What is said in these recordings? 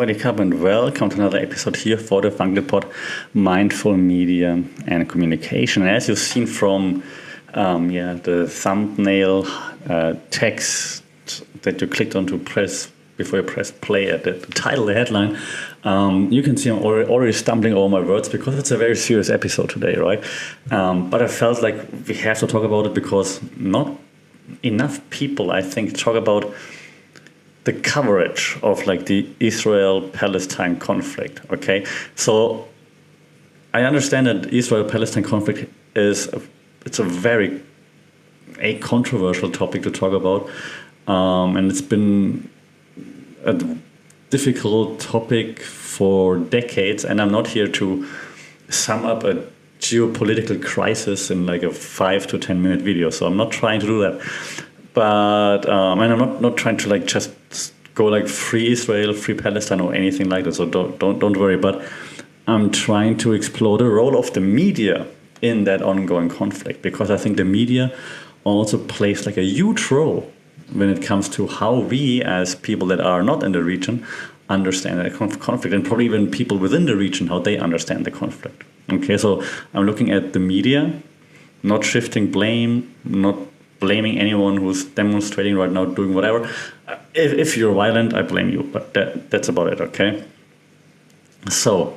Sawadee Krap and welcome to another episode here for the Fungal Pod, Mindful Media and Communication. And as you've seen from the thumbnail text that you clicked on to press before you press play at the title, the headline, you can see I'm already stumbling over my words because it's a very serious episode today, right? But I felt like we have to talk about it because not enough people, I think, talk about the coverage of like the Israel-Palestine conflict. Okay, so I understand that Israel-Palestine conflict it's a very controversial topic to talk about, and it's been a difficult topic for decades. And I'm not here to sum up a geopolitical crisis in like a 5 to 10 minute video. So I'm not trying to do that. But and I'm not trying to like just go like free Israel, free Palestine, or anything like that. So don't worry. But I'm trying to explore the role of the media in that ongoing conflict, because I think the media also plays like a huge role when it comes to how we, as people that are not in the region, understand the conflict, and probably even people within the region, how they understand the conflict. Okay, so I'm looking at the media, not shifting blame, not blaming anyone who's demonstrating right now, doing whatever. If you're violent, I blame you, but that's about it, okay? So,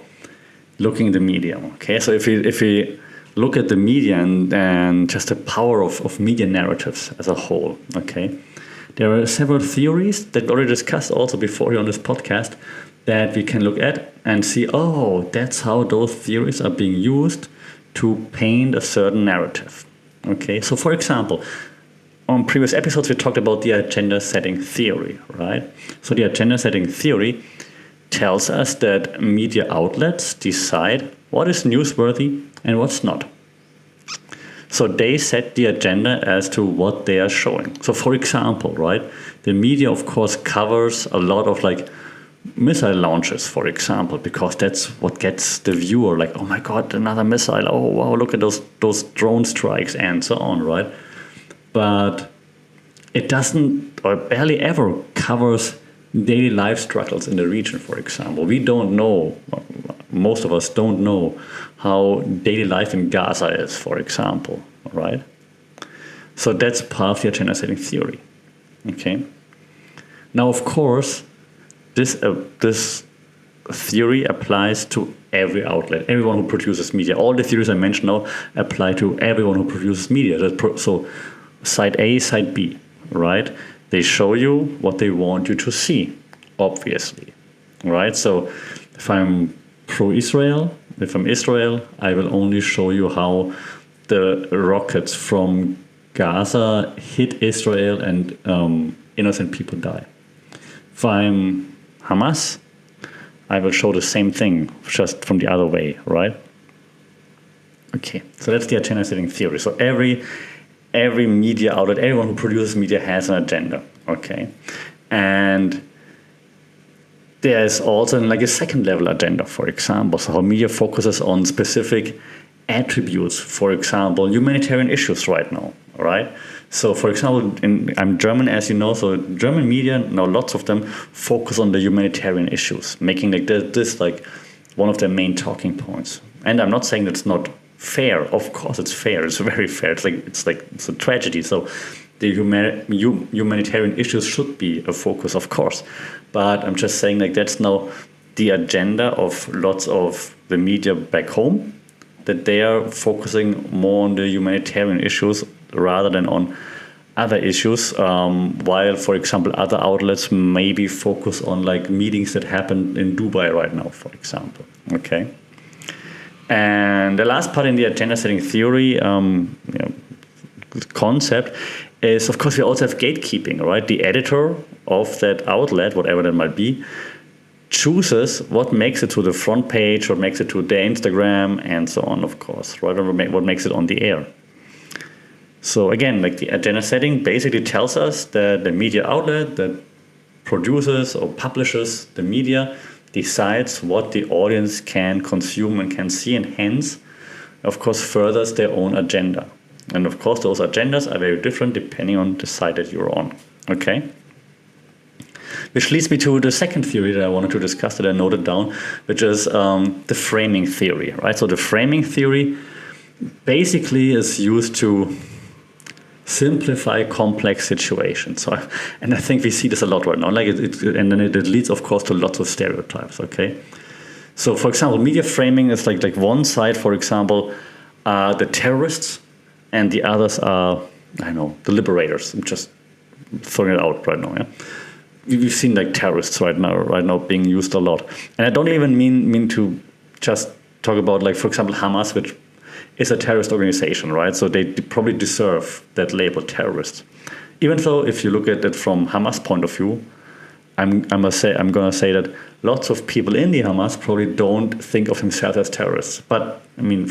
looking at the media, okay? So if we look at the media and just the power of media narratives as a whole, okay? There are several theories that we already discussed also before here on this podcast that we can look at and see, oh, that's how those theories are being used to paint a certain narrative. Okay, so for example, on previous episodes, we talked about the agenda setting theory, right? So the agenda setting theory tells us that media outlets decide what is newsworthy and what's not. So they set the agenda as to what they are showing. So for example, right, the media, of course, covers a lot of like missile launches, for example, because that's what gets the viewer like, oh my God, another missile. Oh, wow, look at those drone strikes and so on, right? But it doesn't or barely ever covers daily life struggles in the region, for example. We don't know, most of us don't know how daily life in Gaza is, for example, right? So that's part of the agenda setting theory, okay? Now, of course, this theory applies to every outlet, everyone who produces media. All the theories I mentioned now apply to everyone who produces media. So side A, side B, right? They show you what they want you to see, obviously, right? So if I'm pro-Israel, if I'm Israel, I will only show you how the rockets from Gaza hit Israel and innocent people die. If I'm Hamas, I will show the same thing, just from the other way, right? Okay, so that's the agenda setting theory. So every media outlet, everyone who produces media has an agenda, okay? And there's also like a second level agenda, for example. So how media focuses on specific attributes, for example, humanitarian issues right now, right? So for example, I'm German, as you know, so German media, now lots of them focus on the humanitarian issues, making like this like one of their main talking points. And I'm not saying that's not fair. Of course it's fair. It's very fair. It's a tragedy. So the humanitarian issues should be a focus, of course. But I'm just saying like that's now the agenda of lots of the media back home, that they are focusing more on the humanitarian issues rather than on other issues, while, for example, other outlets maybe focus on like meetings that happen in Dubai right now, for example. Okay. And the last part in the agenda setting theory concept is, of course, we also have gatekeeping, right? The editor of that outlet, whatever that might be, chooses what makes it to the front page, what makes it to their Instagram, and so on, of course, right? Or what makes it on the air. So again, like the agenda setting basically tells us that the media outlet that produces or publishes the media decides what the audience can consume and can see, and hence, of course, furthers their own agenda. And of course, those agendas are very different depending on the side that you're on. Okay? Which leads me to the second theory that I wanted to discuss that I noted down, which is the framing theory, right? So the framing theory basically is used to simplify complex situations. So, and I think we see this a lot right now. Like and then it leads, of course, to lots of stereotypes. Okay, so for example, media framing is like one side, for example, are the terrorists, and the others are, I don't know, the liberators. I'm just throwing it out right now. Yeah, we've seen like terrorists right now being used a lot, and I don't even mean to just talk about, like, for example, Hamas, which is a terrorist organization, right? So they probably deserve that label, terrorist. Even though, if you look at it from Hamas' point of view, I'm gonna say that lots of people in the Hamas probably don't think of themselves as terrorists. But I mean,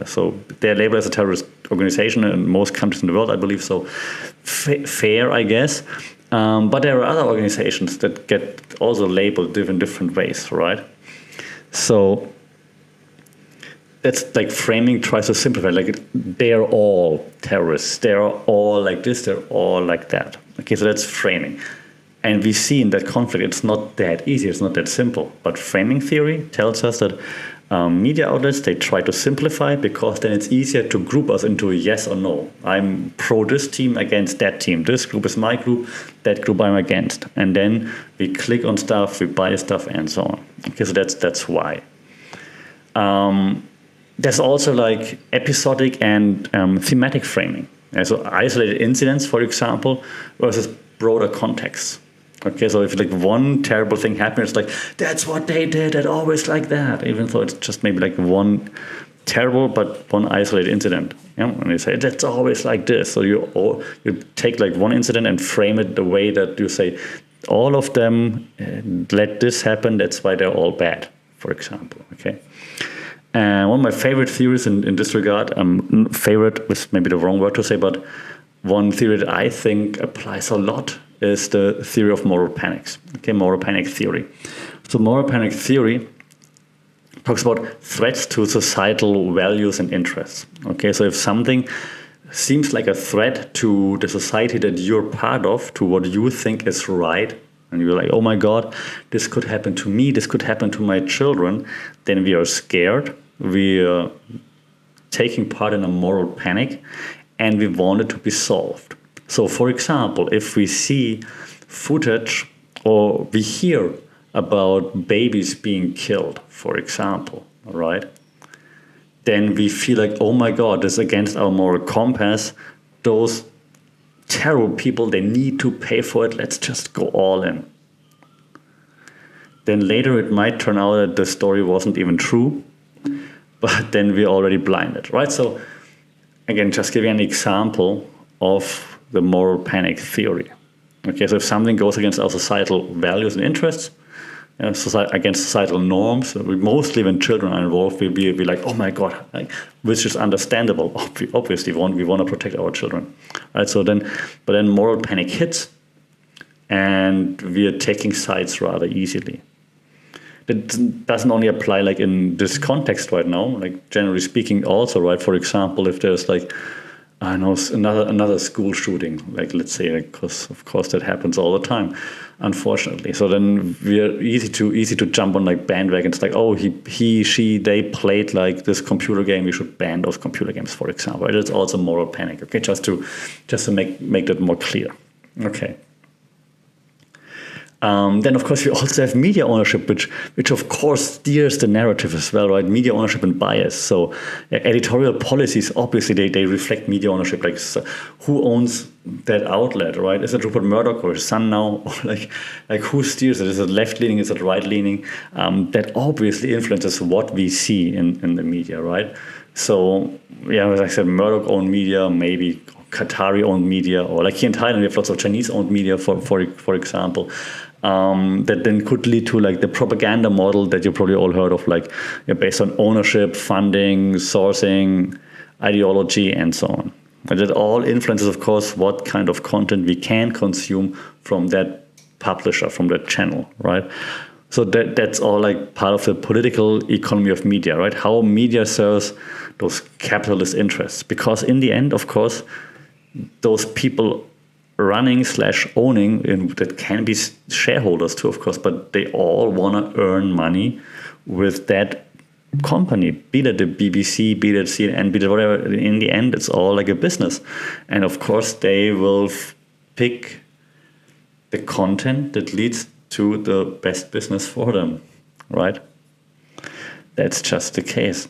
so they're labeled as a terrorist organization in most countries in the world, I believe. So fair, I guess. But there are other organizations that get also labeled in different ways, right? So that's like framing tries to simplify, like they're all terrorists, they're all like this, they're all like that. Okay, so that's framing. And we see in that conflict, it's not that easy, it's not that simple. But framing theory tells us that media outlets, they try to simplify because then it's easier to group us into a yes or no. I'm pro this team against that team. This group is my group, that group I'm against. And then we click on stuff, we buy stuff, and so on. Okay, so that's why. There's also like episodic and thematic framing. So isolated incidents, for example, versus broader contexts. Okay, so if like one terrible thing happens, it's like, that's what they did, and always like that, even though it's just maybe like one terrible but one isolated incident. Yeah? And you say, that's always like this. So you take like one incident and frame it the way that you say, all of them let this happen, that's why they're all bad, for example. Okay. And one of my favorite theories in this regard, favorite is maybe the wrong word to say, but one theory that I think applies a lot is the theory of moral panics. Okay, moral panic theory. So moral panic theory talks about threats to societal values and interests. Okay, so if something seems like a threat to the society that you're part of, to what you think is right, and you're like, oh my God, this could happen to me, this could happen to my children, then we are scared. We are taking part in a moral panic, and we want it to be solved. So, for example, if we see footage or we hear about babies being killed, for example, right, then we feel like, oh my God, this is against our moral compass. Those terrible people, they need to pay for it. Let's just go all in. Then later it might turn out that the story wasn't even true, but then we're already blinded, right? So again, just giving an example of the moral panic theory. Okay, so if something goes against our societal values and interests, against societal norms, mostly when children are involved, we'll be like, oh my God, which is understandable. Obviously, we want to protect our children, right? So then moral panic hits, and we are taking sides rather easily. That doesn't only apply like in this context right now, like generally speaking also, right? For example, if there's like, I know, another school shooting, like let's say, because of course that happens all the time, unfortunately. So then we're easy to jump on like bandwagons, like, oh, she, they played like this computer game, we should ban those computer games, for example. It's also moral panic. Okay, just to make that more clear. Okay. Then, of course, we also have media ownership, which of course steers the narrative as well, right? Media ownership and bias. So editorial policies, obviously, they reflect media ownership. Like, so who owns that outlet, right? Is it Rupert Murdoch or Sun now? Or like who steers it? Is it left-leaning? Is it right-leaning? That obviously influences what we see in the media, right? So, yeah, as I said, Murdoch-owned media, maybe Qatari-owned media, or like here in Thailand, we have lots of Chinese-owned media, for example. That then could lead to like the propaganda model that you probably all heard of, like based on ownership, funding, sourcing, ideology, and so on. And that all influences, of course, what kind of content we can consume from that publisher, from that channel, right? So that's all like part of the political economy of media, right? How media serves those capitalist interests. Because in the end, of course, those people running/owning, and that can be shareholders too, of course, but they all want to earn money with that company, be that the BBC, be that CNN, be that whatever. In the end, it's all like a business. And of course, they will pick the content that leads to the best business for them, right? That's just the case.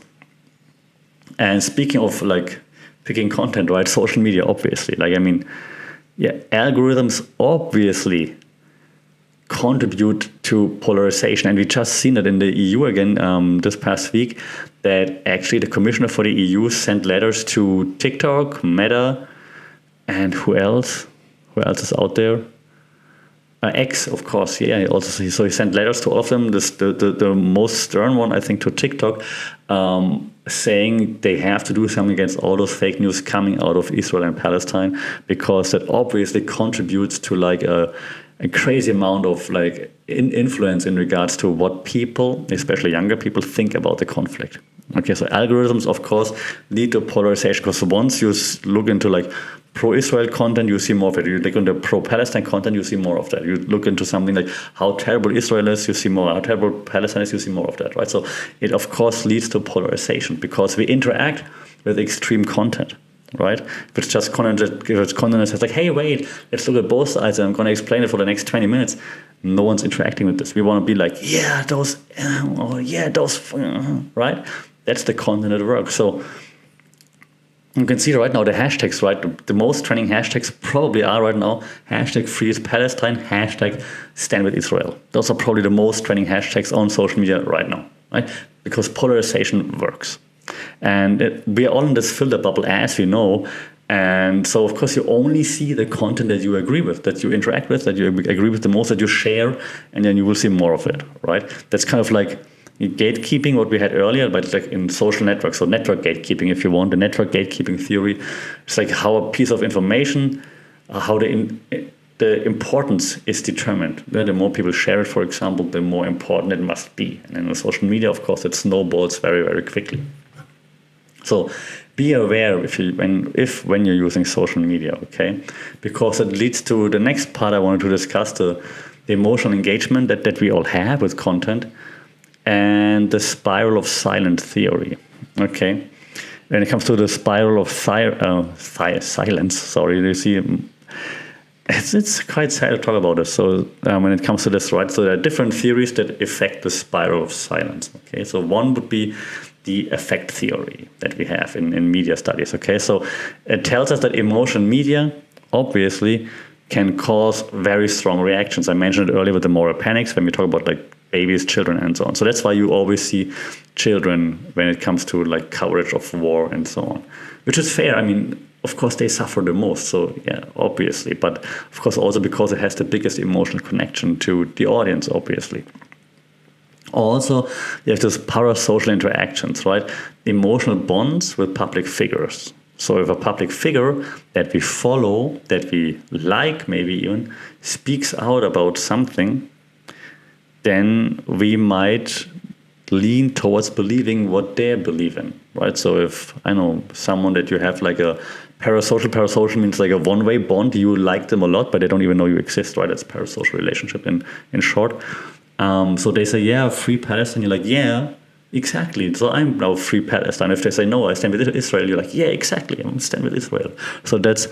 And speaking of like picking content, right? Social media, obviously. Like, I mean, yeah, algorithms obviously contribute to polarization. And we just seen that in the EU again this past week, that actually the commissioner for the EU sent letters to TikTok, Meta, and who else? Who else is out there? X, of course, yeah. Also, so he sent letters to all of them. The most stern one, I think, to TikTok, saying they have to do something against all those fake news coming out of Israel and Palestine, because that obviously contributes to like a crazy amount of like influence in regards to what people, especially younger people, think about the conflict. Okay, so algorithms, of course, lead to polarization, because once you look into like pro-Israel content, you see more of it. You look into pro-Palestine content, you see more of that. You look into something like how terrible Israel is, you see more. How terrible Palestine is, you see more of that, right? So it, of course, leads to polarization, because we interact with extreme content, right? If it's just content that says like, hey, wait, let's look at both sides and I'm going to explain it for the next 20 minutes. No one's interacting with this. We want to be like, right? That's the content that works. So you can see right now the hashtags, right? The most trending hashtags probably are right now hashtag Free Palestine, hashtag Stand with Israel. Those are probably the most trending hashtags on social media right now, right? Because polarization works. And we are all in this filter bubble, as we know. And so, of course, you only see the content that you agree with, that you interact with, that you agree with the most, that you share, and then you will see more of it, right? That's kind of like gatekeeping, what we had earlier, but like in social networks. So network gatekeeping, if you want, the network gatekeeping theory. It's like how a piece of information, how the importance is determined. The more people share it, for example, the more important it must be. And in the social media, of course, it snowballs very, very quickly. So be aware when you're using social media, okay? Because it leads to the next part I wanted to discuss, the emotional engagement that we all have with content, and the spiral of silence theory, okay? When it comes to the spiral of silence, you see, it's quite sad to talk about this. So when it comes to this, right, so there are different theories that affect the spiral of silence, okay? So one would be the effect theory that we have in media studies, okay? So it tells us that emotional media, obviously, can cause very strong reactions. I mentioned it earlier with the moral panics when we talk about like babies, children, and so on. So that's why you always see children when it comes to like coverage of war and so on, which is fair. I mean, of course, they suffer the most. So yeah, obviously, but of course also because it has the biggest emotional connection to the audience, obviously. Also, you have those parasocial interactions, right? Emotional bonds with public figures. So if a public figure that we follow, that we like maybe even, speaks out about something, then we might lean towards believing what they believe in, right? So if, I know, someone that you have like a parasocial means like a one-way bond, you like them a lot, but they don't even know you exist, right? That's parasocial relationship in short. So they say, yeah, Free Palestine. You're like, yeah, exactly. So I'm now Free Palestine. If they say, no, I stand with Israel, you're like, yeah, exactly, I'm stand with Israel. So that's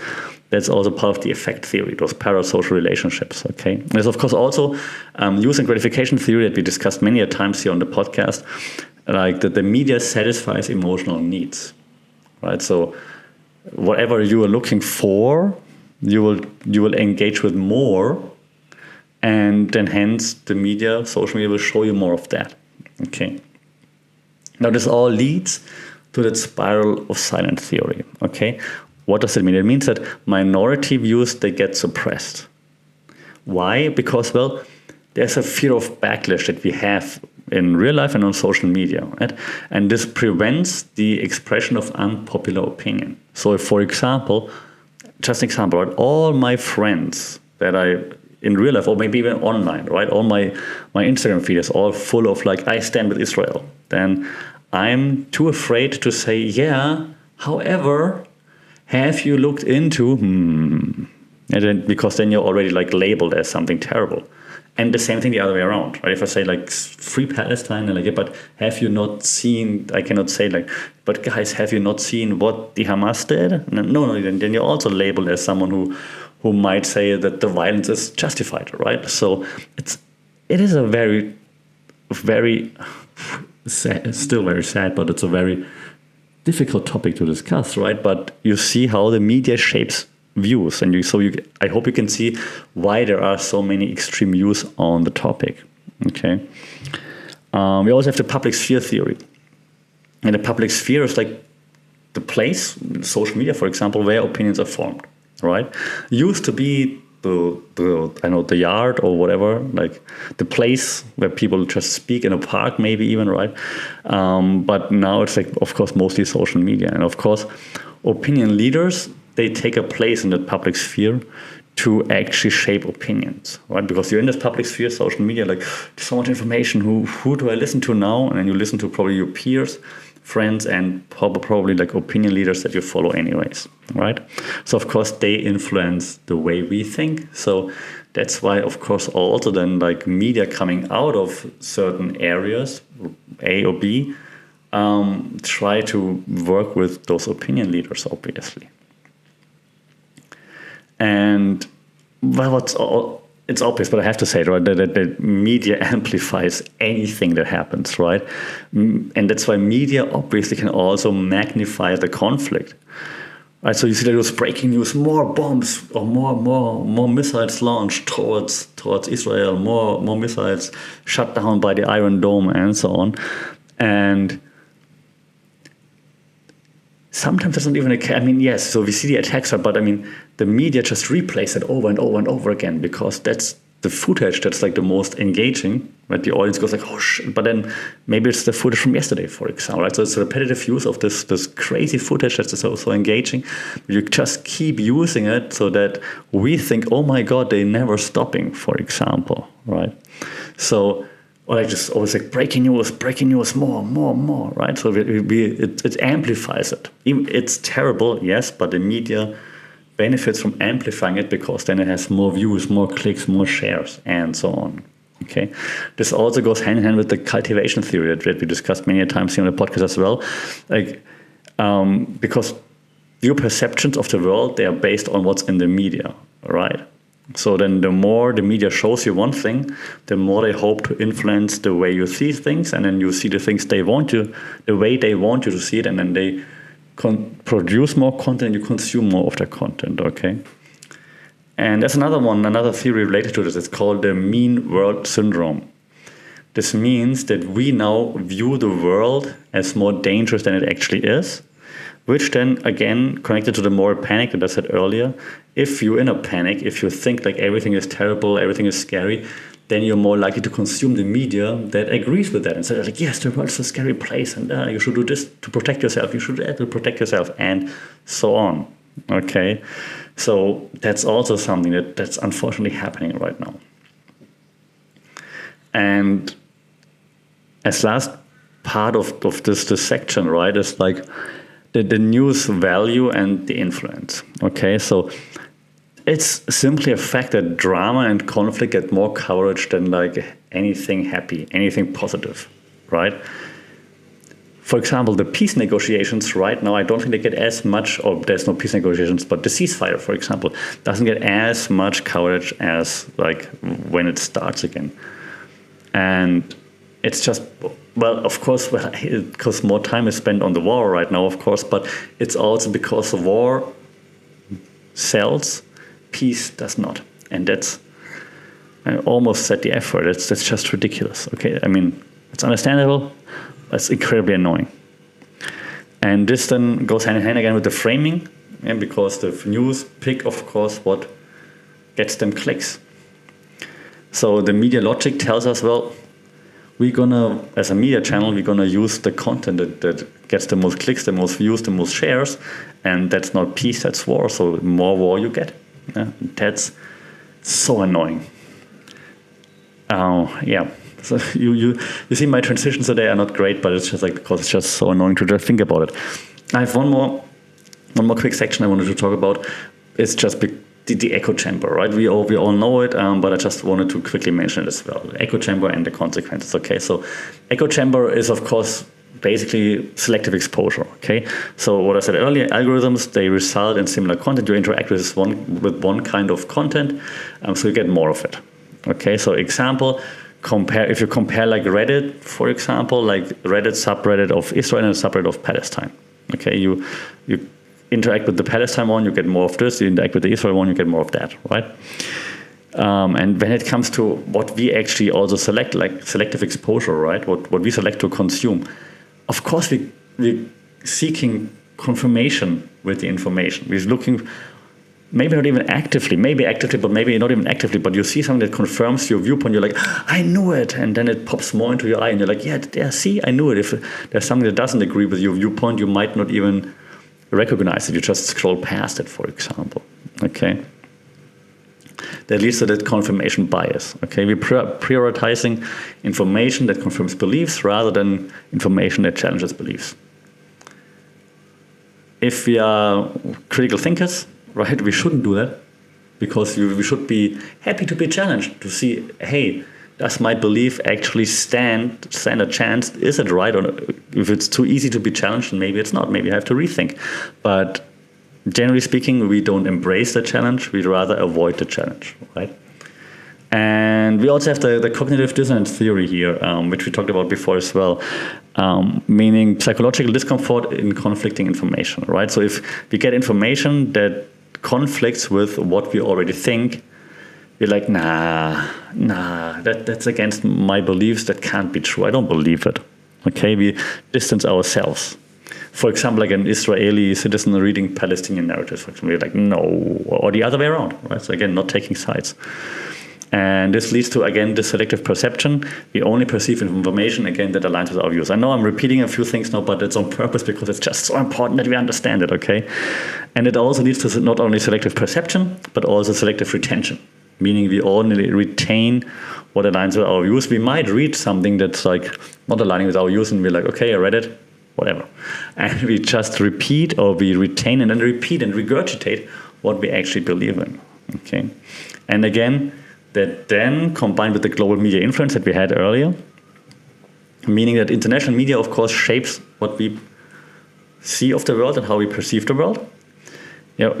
also part of the effect theory, those parasocial relationships, okay? There's, of course, also use and gratification theory that we discussed many a times here on the podcast, like that the media satisfies emotional needs, right? So whatever you are looking for, you will engage with more, and then hence the media, social media will show you more of that, okay? Now this all leads to that spiral of silence theory, okay? What does it mean? It means that minority views, they get suppressed. Why? Because, well, there's a fear of backlash that we have in real life and on social media, right? And this prevents the expression of unpopular opinion. So if, for example, just an example, right? All my friends that in real life, or maybe even online, right? All my Instagram feed is all full of like, I stand with Israel. Then I'm too afraid to say, yeah, however, have you looked into, And then, because then you're already like labeled as something terrible. And the same thing the other way around, right? If I say like free Palestine, and like, yeah, but have you not seen, I cannot say like, but guys, have you not seen what the Hamas did? No, then you're also labeled as someone who might say that the violence is justified, right? So it is a very, very sad, still very sad, but it's a very difficult topic to discuss, right? But you see how the media shapes views, and I hope you can see why there are so many extreme views on the topic. Okay, we also have the public sphere theory, and the public sphere is like the place, social media, for example, where opinions are formed. Right, used to be the yard or whatever, like the place where people just speak in a park, maybe even, right? But now it's like, of course, mostly social media, and of course, opinion leaders, they take a place in the public sphere to actually shape opinions, right? Because you're in this public sphere, social media, like so much information. Who do I listen to now? And then you listen to probably your peers, friends, and probably like opinion leaders that you follow anyways, right? So of course they influence the way we think. So that's why, of course, also then like media coming out of certain areas, A or B, try to work with those opinion leaders, obviously. And well, it's obvious, but I have to say, right, that the media amplifies anything that happens, right? And that's why media obviously can also magnify the conflict, right? So you see that there's breaking news, more bombs or more missiles launched towards Israel, more missiles shut down by the Iron Dome, and so on. And sometimes that's not even a case. I mean, yes, so we see the attacks, but I mean, the media just replays it over and over and over again, because that's the footage that's like the most engaging, right? The audience goes like, oh shit, but then maybe it's the footage from yesterday, for example, right? So it's a repetitive use of this crazy footage that's so engaging. You just keep using it so that we think, oh my God, they're never stopping, for example, right? So, or like just always like breaking news, more, right? So it amplifies it. It's terrible, yes, but the media benefits from amplifying it, because then it has more views, more clicks, more shares, and so on. Okay, this also goes hand in hand with the cultivation theory that we discussed many times here on the podcast as well. Like, because your perceptions of the world, they are based on what's in the media, right? So then the more the media shows you one thing, the more they hope to influence the way you see things, and then you see the things they want you, the way they want you to see it, and then they produce more content, you consume more of their content, okay? And there's another theory related to this. It's called the mean world syndrome. This means that we now view the world as more dangerous than it actually is, which then, again, connected to the moral panic that I said earlier. If you're in a panic, if you think like everything is terrible, everything is scary, then you're more likely to consume the media that agrees with that and say like, yes, the world's a scary place, and you should do this to protect yourself, you should do that to protect yourself, and so on. Okay, so that's also something that's unfortunately happening right now. And as last part of this section, right, is like the news value and the influence. Okay, so it's simply a fact that drama and conflict get more coverage than like anything happy, anything positive, right? For example, the peace negotiations right now, I don't think they get as much, or there's no peace negotiations, but the ceasefire, for example, doesn't get as much coverage as like when it starts again. And it's just, well, of course, because more time is spent on the war right now, of course, but it's also because the war sells, peace does not. And that's, I almost said the F word, that's just ridiculous, okay? I mean, it's understandable, but it's incredibly annoying. And this then goes hand in hand again with the framing, and because the news pick, of course, what gets them clicks. So the media logic tells us, well, we're gonna, as a media channel, we're gonna use the content that gets the most clicks, the most views, the most shares, and that's not peace, that's war. So the more war you get, that's so annoying. Yeah. So you see my transitions today are not great, but it's just like because it's just so annoying to just think about it. I have one more quick section I wanted to talk about. It's just the echo chamber, right? We all know it, but I just wanted to quickly mention it as well. The echo chamber and the consequences. Okay, so echo chamber is of course basically selective exposure. Okay, so what I said earlier, algorithms, they result in similar content. You interact with one kind of content, so you get more of it. Okay, so example, if you compare like Reddit, for example, like Reddit subreddit of Israel and a subreddit of Palestine. Okay, you interact with the Palestine one, you get more of this. You interact with the Israel one, you get more of that, right? And when it comes to what we actually also select, like selective exposure, right? What we select to consume, of course we're seeking confirmation with the information. We're looking, maybe not even actively, but maybe not even actively, but you see something that confirms your viewpoint, you're like, I knew it, and then it pops more into your eye, and you're like, yeah, see, I knew it. If there's something that doesn't agree with your viewpoint, you might not even recognize it, you just scroll past it, for example, okay? That leads to that confirmation bias, okay? We're prioritizing information that confirms beliefs rather than information that challenges beliefs. If we are critical thinkers, right, we shouldn't do that, because we should be happy to be challenged, to see, hey, does my belief actually stand a chance? Is it right? Or if it's too easy to be challenged, then maybe it's not. Maybe I have to rethink. But generally speaking, we don't embrace the challenge. We'd rather avoid the challenge, right? And we also have the cognitive dissonance theory here, which we talked about before as well, meaning psychological discomfort in conflicting information, right? So if we get information that conflicts with what we already think, we're like, nah, that's against my beliefs. That can't be true. I don't believe it. Okay, we distance ourselves. For example, like an Israeli citizen reading Palestinian narratives, for example, we're like, no, or the other way around, right? So again, not taking sides. And this leads to, again, this selective perception. We only perceive information, again, that aligns with our views. I know I'm repeating a few things now, but it's on purpose because it's just so important that we understand it, okay? And it also leads to not only selective perception, but also selective retention, meaning we only retain what aligns with our views. We might read something that's like not aligning with our views and we're like, okay, I read it, whatever. And we just repeat, or we retain and then repeat and regurgitate what we actually believe in, okay? And again, that then combined with the global media influence that we had earlier, meaning that international media, of course, shapes what we see of the world and how we perceive the world. Yeah,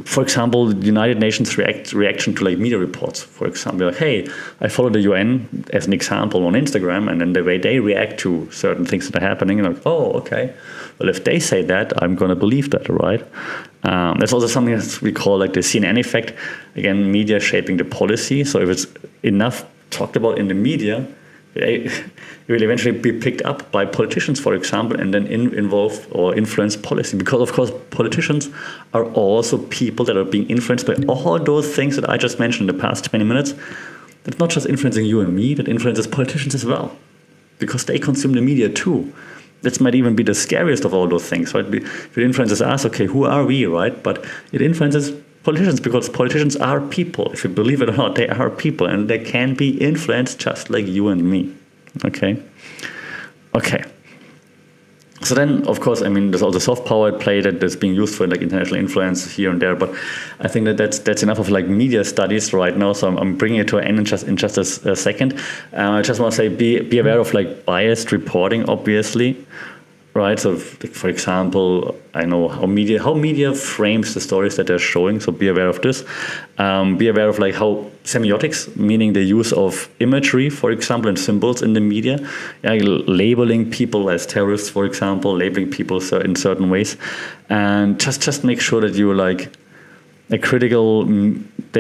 for example, the United Nations reaction to like media reports, for example, like, hey, I follow the UN as an example on Instagram, and then the way they react to certain things that are happening, and like, oh, okay, well, if they say that, I'm going to believe that, right? There's also something that we call like the CNN effect. Again, media shaping the policy. So if it's enough talked about in the media, it will eventually be picked up by politicians, for example, and then involve or influence policy. Because, of course, politicians are also people that are being influenced by all those things that I just mentioned in the past 20 minutes. That's not just influencing you and me, that influences politicians as well, because they consume the media too. This might even be the scariest of all those things, right? If it influences us, okay, who are we, right? But it influences politicians, because politicians are people. If you believe it or not, they are people, and they can be influenced just like you and me. Okay. So then, of course, I mean, there's also soft power at play that's being used for like international influence here and there. But I think that's enough of like media studies right now. So I'm bringing it to an end in just a second. I just want to say, be aware of like biased reporting, obviously. Right, so for example, I know how media frames the stories that they're showing. So be aware of this. Be aware of like how semiotics, meaning the use of imagery, for example, and symbols in the media, labeling people as terrorists, for example, labeling people in certain ways, and just make sure that you like that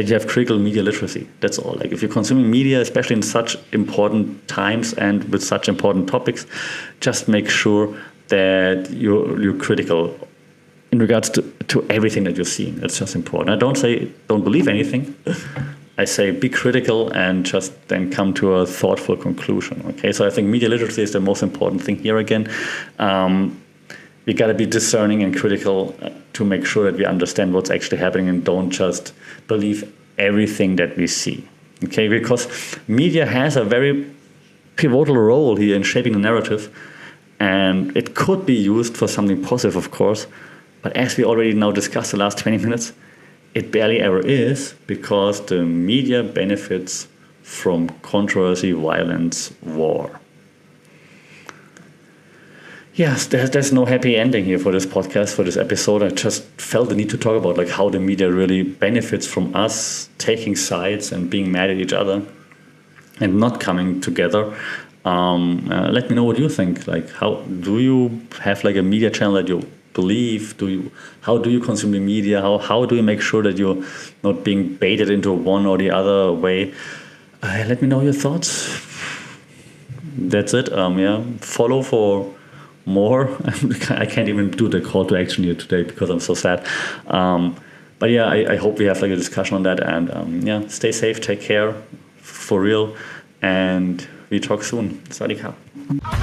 you have critical media literacy. That's all. Like if you're consuming media, especially in such important times and with such important topics, just make sure that you're critical in regards to everything that you're seeing. That's just important. I don't say don't believe anything. I say be critical and just then come to a thoughtful conclusion. Okay, so I think media literacy is the most important thing here again. We got to be discerning and critical to make sure that we understand what's actually happening and don't just believe everything that we see. Okay, because media has a very pivotal role here in shaping the narrative. And it could be used for something positive, of course. But as we already now discussed the last 20 minutes, it barely ever is, because the media benefits from controversy, violence, war. Yes, there's no happy ending here for this podcast, for this episode. I just felt the need to talk about like how the media really benefits from us taking sides and being mad at each other and not coming together. Let me know what you think. Like, how do you have like a media channel that you believe? How do you consume the media? How do you make sure that you're not being baited into one or the other way? Let me know your thoughts. That's it. Follow for more. I can't even do the call to action here today because I'm so sad. But yeah, I hope we have like a discussion on that. And stay safe, take care, for real, and we talk soon. Sawadee Krap.